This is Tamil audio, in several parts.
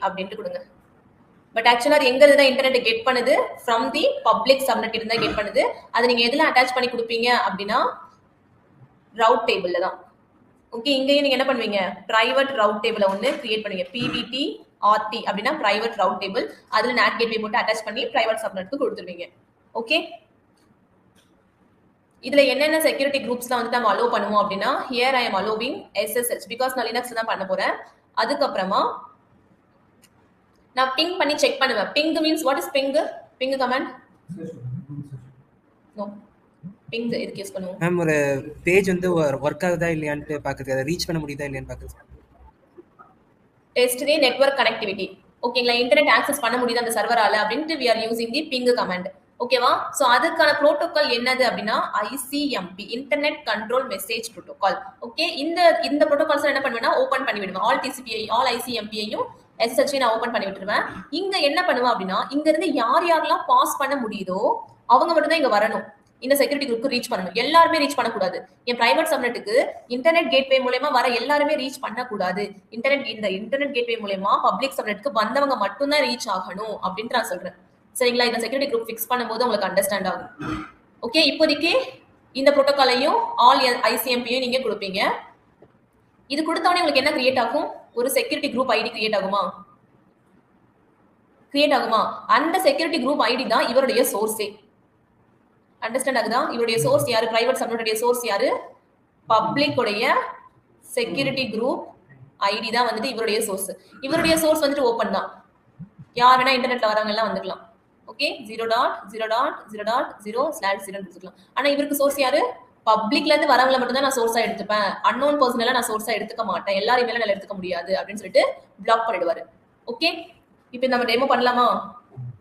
அப்படின்ட்டு கொடுங்க. பட் ஆக்சுவலா அது எங்க இருந்து தான் இன்டர்நெட் கெட் பண்ணுது? ஃப்ரம் தி பப்ளிக் சப்நெட் இருந்தா கெட் பண்ணுது. அது நீங்க எதுல அட்டாச் பண்ணி கொடுப்பீங்க அப்படின்னா ரவுட் டேபிள்ல தான். ஓகே, இங்கேயும் நீங்க என்ன பண்ணுவீங்க? பிரைவேட் ரவுட் டேபிள ஒன்னு கிரியேட் பண்ணுவீங்க. பிவிடி ஆர்டி அப்படின்னா பிரைவேட் ரவுட் டேபிள். அதுல NAT கேட்வே போட்டு அட்டாச் பண்ணி பிரைவேட் சப்நெட்க்கு கொடுத்துருவீங்க. ஓகே, இதுல என்னென்ன செக்யூரிட்டி குரூப்ஸ்லாம் வந்து நம்ம அலோவ் பண்ணுவோம் அப்படின்னா here I am allowing SSH because நான் லினக்ஸ் தான் பண்ண போறேன். அதுக்கப்புறமா நான் பிங் பண்ணி செக் பண்ணுவேன். Ping means what is ping? Ping command no ping எதுக்கு யூஸ் பண்ணுவோம்? மேம் ஒரு பேஜ் வந்து வொர்க் ஆகுதா இல்லையான்னு பாக்குறது, அதை ரீச் பண்ண முடியுதா இல்லையான்னு பாக்குறது. Test the network connectivity. ஓகேங்களா, இன்டர்நெட் ஆக்சஸ் பண்ண முடியுது அந்த சர்வரால அப்படின்ட்டு we are using the ping command. ஓகேவா? சோ அதுக்கான புரோட்டோகால் என்னது அப்படின்னா ICMP internet control message protocol. Okay, இந்த புரோட்டோகால்ஸ் என்ன பண்ணுவேன்னா ஓபன் பண்ணி விடுவேன். ஆல் TCP ஆல் ICMP-யையும் SSH நான் ஓபன் பண்ணி விட்டுருவேன். இங்க என்ன பண்ணுவேன் அப்படின்னா இங்க இருந்து யார் யாரெல்லாம் பாஸ் பண்ண முடியுதோ அவங்க மட்டும் தான் இங்க வரணும். இந்த செக்யூரிட்டி குரூப்க்கு ரீச் பண்ணணும். எல்லாருமே ரீச் பண்ணக்கூடாது. என் பிரைவேட் சப்நெட்டுக்கு இன்டர்நெட் கேட்வே மூலமா வர எல்லாருமே ரீச் பண்ணக்கூடாது. இந்த இன்டர்நெட் கேட்வே மூலமா பப்ளிக் சப்நெட்டுக்கு வந்தவங்க மட்டும் தான் ரீச் ஆகணும் அப்படின்ட்டு நான் சொல்றேன். சரிங்களா? இந்த செக்யூரிட்டி குரூப் ஃபிக்ஸ் பண்ணும்போது உங்களுக்கு அண்டர்ஸ்டாண்ட் ஆகும். ஓகே, இப்போதைக்கு இந்த புரோட்டோகாலையும் ஆல் ICMP-யும் நீங்க கொடுப்பீங்க. இது கொடுத்தவொடனே உங்களுக்கு என்ன கிரியேட் ஆகும்? ஒரு செக்யூரிட்டி குரூப் ஐடி கிரியேட் ஆகுமா? கிரியேட் ஆகுமா? அந்த செக்யூரிட்டி குரூப் ஐடி தான் இவருடைய சோர்ஸே. அண்டர்ஸ்டாண்ட் ஆகுதா? இவருடைய சோர்ஸ் யாரு? பிரைவேட் சப்நெட்டுடைய சோர்ஸ் யாரு? பப்ளிக் உடைய செக்யூரிட்டி குரூப் ஐடி தான் வந்துட்டு இவருடைய சோர்ஸ். இவருடைய சோர்ஸ் வந்துட்டு ஓபன் தான். யார் வேணா இன்டர்நெட்ல வரவங்க எல்லாம் வந்துக்கலாம். ஓகே, 0.0.0/0 கொடுத்துக்கலாம். ஆனா இவருக்கு சோர்ஸ் யாரு? பப்ளிக்ல இருந்து வரவங்களை மட்டும் தான் நான் சோர்ஸா எடுத்துப்பேன். அன்னோன் பர்சன் எல்லாம் நான் சோர்ஸா எடுத்துக்க மாட்டேன். எல்லாரும் மேல எடுத்துக்க முடியாது அப்படின்னு சொல்லிட்டு பிளாக் பண்ணிடுவாரு. ஓகே, இப்போ நம்ம டெமோ பண்ணலாமா?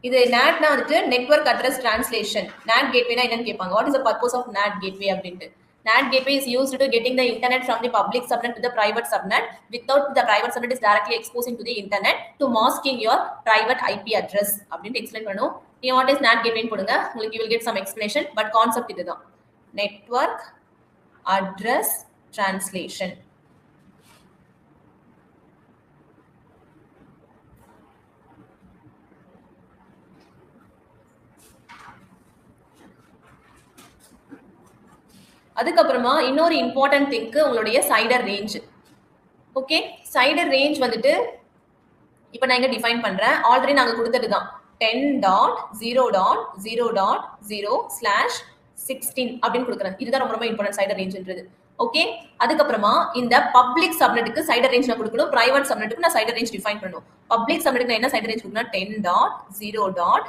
இது NAT-னா வந்துட்டு நெட்வொர்க் அட்ரஸ் டிரான்ஸ்லேஷன். NAT கேட்வேனா என்னன்னு கேட்பாங்க. What is the purpose of NAT gateway அப்படின்ட்டு. NAT gateway is used to getting the internet from the public subnet to the private subnet without the private subnet is directly exposing to the internet to masking your private IP address அப்படின்ட்டு எக்ஸ்பிளைன் பண்ணும். நீ வாட் இஸ் NAT gateway போடுங்க, உங்களுக்கு you will get some explanation, but concept இதுதான். Network address translation. அதுக்கப்புறமா இன்னொரு இம்பார்ட்டன்ட் திங்க் உங்களுடைய cider range. Okay, cider range வந்துட்டு இப்போ நான் இங்க டிஃபைன் பண்றேன். ஆல்ரெடி நாங்க கொடுத்தது தான் 10.0.0.0/16 அப்படின்னு கொடுக்குறேன். இதுதான் ரொம்ப ரொம்ப இம்பார்ட்டன்ட் சைடர் ரேஞ்ச்ன்றது. ஓகே, அதுக்கப்புறமா இந்த பப்ளிக் சப்நெட்டுக்கு சைடர் ரேஞ்ச் நான் கொடுக்கணும். பிரைவேட் சப்நெட்டுக்கு நான் சைடர் ரேஞ்ச் டிஃபைன் பண்ணணும். பப்ளிக் சப்நெட்டுக்கு நான் என்ன சைடர் ரேஞ்ச் கொடுக்கணும்? 10.0.